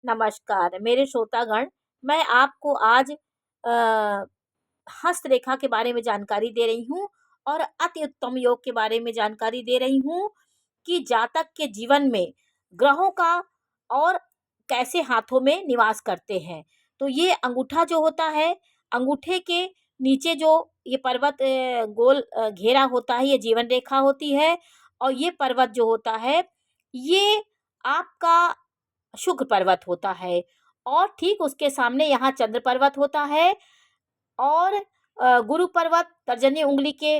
नमस्कार मेरे श्रोतागण। मैं आपको आज हस्तरेखा के बारे में जानकारी दे रही हूँ और अति उत्तम योग के बारे में जानकारी दे रही हूँ कि जातक के जीवन में ग्रहों का और कैसे हाथों में निवास करते हैं। तो ये अंगूठा जो होता है, अंगूठे के नीचे जो ये पर्वत गोल घेरा होता है, ये जीवन रेखा होती है। और ये पर्वत जो होता है, ये आपका शुक्र पर्वत होता है। और ठीक उसके सामने यहाँ चंद्र पर्वत होता है। और गुरु पर्वत तर्जनी उंगली के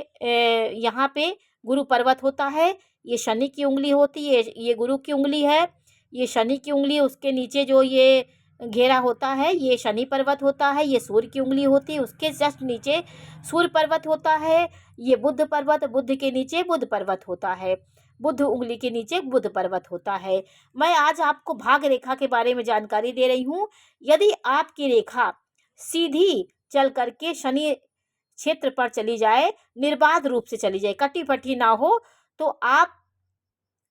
यहाँ पे गुरु पर्वत होता है। ये शनि की उंगली होती है, ये गुरु की उंगली है। ये शनि की उंगली, उसके नीचे जो ये घेरा होता है, ये शनि पर्वत होता है। ये सूर्य की उंगली होती है, उसके जस्ट नीचे सूर्य पर्वत होता है। ये बुध पर्वत, बुध के नीचे बुध पर्वत होता है। बुध उंगली के नीचे बुध पर्वत होता है। मैं आज आपको भाग रेखा के बारे में जानकारी दे रही हूँ। यदि आपकी रेखा सीधी चल करके शनि क्षेत्र पर चली जाए, निर्बाध रूप से चली जाए, कटी पटी ना हो, तो आप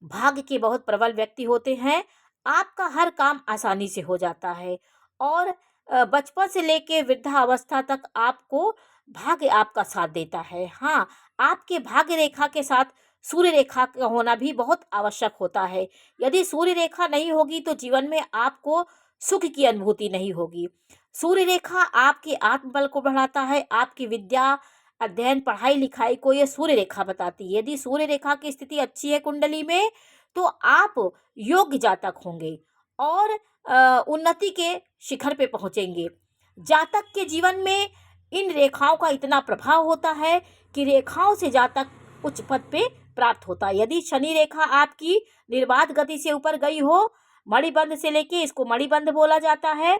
भाग्य के बहुत प्रबल व्यक्ति होते हैं। आपका हर काम आसानी से हो जाता है। और बचपन से लेके वृद्धावस्था तक आपको भाग्य आपका साथ देता है। हाँ, आपके भाग्य रेखा के साथ सूर्य रेखा का होना भी बहुत आवश्यक होता है। यदि सूर्य रेखा नहीं होगी तो जीवन में आपको सुख की अनुभूति नहीं होगी। सूर्य रेखा आपके आत्मबल को बढ़ाता है, आपकी विद्या, अध्ययन, पढ़ाई लिखाई को ये सूर्य रेखा बताती है। यदि सूर्य रेखा की स्थिति अच्छी है कुंडली में, तो आप योग्य जातक होंगे और उन्नति के शिखर पे पहुंचेंगे। जातक के जीवन में इन रेखाओं का इतना प्रभाव होता है कि रेखाओं से जातक उच्च पद पे प्राप्त होता है। यदि शनि रेखा आपकी निर्बाध गति से ऊपर गई हो, मणिबंध से लेके, इसको मणिबंध बोला जाता है,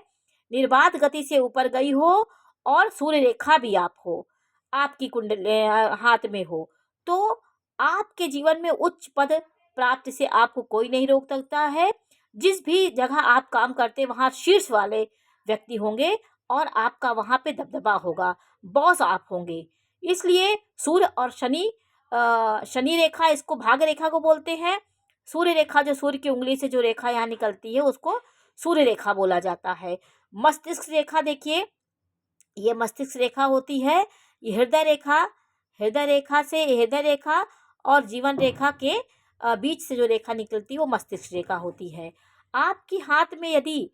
निर्बाध गति से ऊपर गई हो, और सूर्य रेखा भी आप हो, आपकी कुंडली हाथ में हो, तो आपके जीवन में उच्च पद प्राप्त से आपको कोई नहीं रोक सकता है। जिस भी जगह आप काम करते हैं वहाँ शीर्ष वाले व्यक्ति होंगे और आपका वहाँ पे दबदबा होगा, बॉस आप होंगे। इसलिए सूर्य और शनि, शनि रेखा इसको भाग रेखा को बोलते हैं। सूर्य रेखा, जो सूर्य की उंगली से जो रेखा यहाँ निकलती है, उसको सूर्य रेखा बोला जाता है। मस्तिष्क रेखा देखिए, ये मस्तिष्क रेखा होती है। ये हृदय रेखा, हृदय रेखा से हृदय रेखा और जीवन रेखा के बीच से जो रेखा निकलती है वो मस्तिष्क रेखा होती है। आपके हाथ में यदि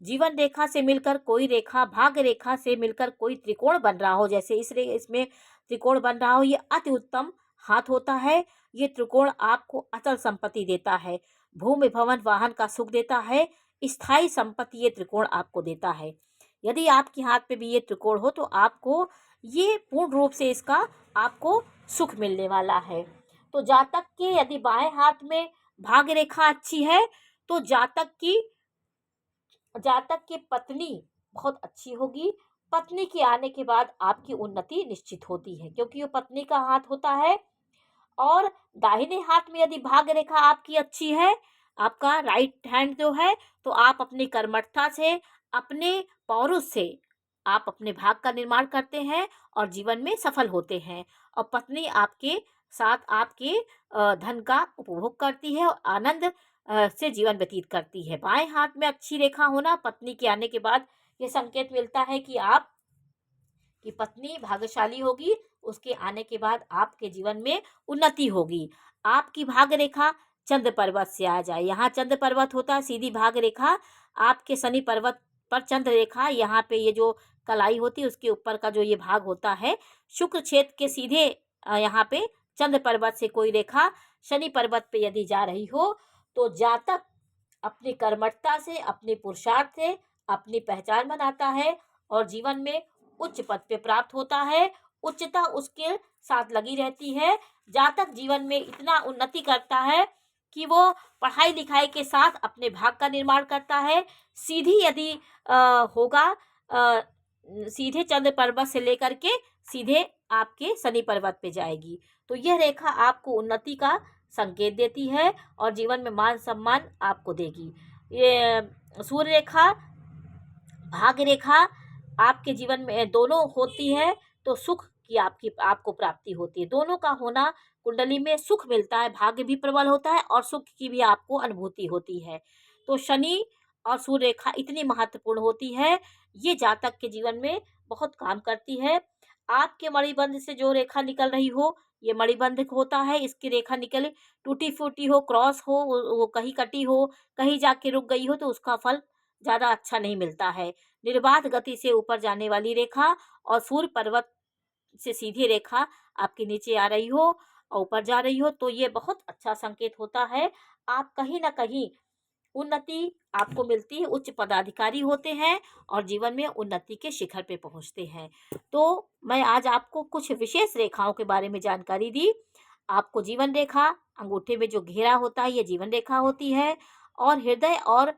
जीवन रेखा से मिलकर कोई रेखा भाग्य रेखा से मिलकर कोई त्रिकोण बन रहा हो, जैसे इसमें त्रिकोण बन रहा हो, ये अति उत्तम हाथ होता है। ये त्रिकोण आपको अचल संपत्ति देता है, भूमि भवन वाहन का सुख देता है, स्थायी संपत्ति ये त्रिकोण आपको देता है। यदि आपके हाथ पे भी ये त्रिकोण हो तो आपको ये पूर्ण रूप से इसका आपको सुख मिलने वाला है। तो जातक के यदि बाएं हाथ में भाग्य रेखा अच्छी है, तो जातक की पत्नी बहुत अच्छी होगी। पत्नी के आने के बाद आपकी उन्नति निश्चित होती है, क्योंकि वो पत्नी का हाथ होता है। और दाहिने हाथ में यदि भाग्य रेखा आपकी अच्छी है, आपका राइट हैंड जो है, तो आप अपनी कर्मठता से, अपने पौरुष से आप अपने भाग्य का निर्माण करते हैं और जीवन में सफल होते हैं। और पत्नी आपके साथ आपके धन का उपभोग करती है और आनंद से जीवन व्यतीत करती है। बाएं हाथ में अच्छी रेखा होना पत्नी के आने के बाद ये संकेत मिलता है कि आप की पत्नी भाग्यशाली होगी, उसके आने के बाद आपके जीवन में उन्नति होगी। आपकी भाग्य रेखा चंद्र पर्वत से आ जाए, यहाँ चंद्र पर्वत होता है सीधी भाग्य रेखा। आपके शनि पर्वत पर चंद्र रेखा, यहाँ पे ये जो कलाई होती है उसके ऊपर का जो ये भाग होता है, शुक्र क्षेत्र के सीधे यहाँ पे चंद्र पर्वत से कोई रेखा शनि पर्वत पे यदि जा रही हो, तो जातक अपनी कर्मठता से, अपने पुरुषार्थ से अपनी पहचान बनाता है और जीवन में उच्च पद पे प्राप्त होता है। उच्चता उसके साथ लगी रहती है। जातक जीवन में इतना उन्नति करता है कि वो पढ़ाई लिखाई के साथ अपने भाग्य का निर्माण करता है। सीधी यदि होगा, सीधे चंद्र पर्वत से लेकर के सीधे आपके शनि पर्वत पे जाएगी, तो यह रेखा आपको उन्नति का संकेत देती है और जीवन में मान सम्मान आपको देगी। ये सूर्य रेखा, भाग्य रेखा आपके जीवन में दोनों होती है तो सुख की आपको प्राप्ति होती है। दोनों का होना कुंडली में सुख मिलता है, भाग्य भी प्रबल होता है और सुख की भी आपको अनुभूति होती है। तो शनि और सूर्य रेखा इतनी महत्वपूर्ण होती है, ये जातक के जीवन में बहुत काम करती है। आपके मणिबंध से जो रेखा निकल रही हो, ये मणिबंध होता है, इसकी रेखा निकले टूटी-फूटी हो, क्रॉस हो, वो कहीं कटी हो, कहीं जाके रुक गई हो, तो उसका फल ज़्यादा अच्छा नहीं मिलता है। निर्बाध गति से ऊपर जाने वाली रेखा और सूर्य पर्वत से सीधी रेखा आपके नीचे आ रही हो और ऊपर जा रही हो, तो ये बहुत अच्छा संकेत होता है। आप कहीं न कहीं उन्नति आपको मिलती है, उच्च पदाधिकारी होते हैं और जीवन में उन्नति के शिखर पे पहुँचते हैं। तो मैं आज आपको कुछ विशेष रेखाओं के बारे में जानकारी दी। आपको जीवन रेखा, अंगूठे में जो घेरा होता है, ये जीवन रेखा होती है और हृदय और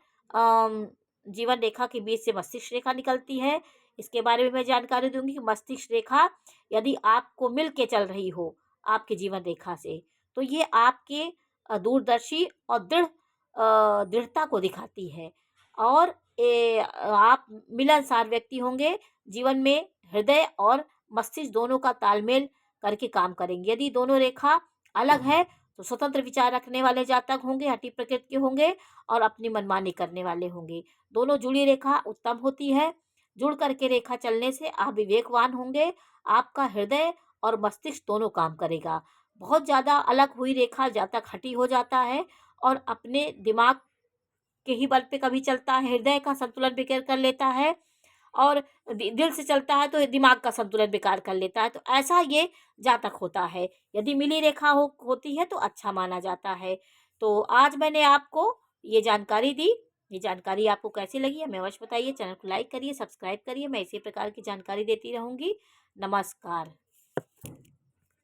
जीवन रेखा के बीच से मस्तिष्क रेखा निकलती है। इसके बारे में मैं जानकारी दूँगी कि मस्तिष्क रेखा यदि आपको मिल के चल रही हो आपके जीवन रेखा से, तो ये आपके दूरदर्शी और दृढ़ता को दिखाती है और आप मिलनसार व्यक्ति होंगे। जीवन में हृदय और मस्तिष्क दोनों का तालमेल करके काम करेंगे। यदि दोनों रेखा अलग है तो स्वतंत्र विचार रखने वाले जातक होंगे, हठी प्रकृति के होंगे और अपनी मनमानी करने वाले होंगे। दोनों जुड़ी रेखा उत्तम होती है। जुड़ करके रेखा चलने से आप विवेकवान होंगे। आपका हृदय और मस्तिष्क दोनों काम करेगा। बहुत ज़्यादा अलग हुई रेखा जातक हठी हो जाता है और अपने दिमाग के ही बल पे कभी चलता है, हृदय का संतुलन बिगड़ कर लेता है और दिल से चलता है तो दिमाग का संतुलन बेकार कर लेता है। तो ऐसा ये जातक होता है। यदि मिली रेखा होती है तो अच्छा माना जाता है। तो आज मैंने आपको ये जानकारी दी। ये जानकारी आपको कैसी लगी हमें अवश्य बताइए। चैनल को लाइक करिए, सब्सक्राइब करिए। मैं इसी प्रकार की जानकारी देती रहूँगी। नमस्कार।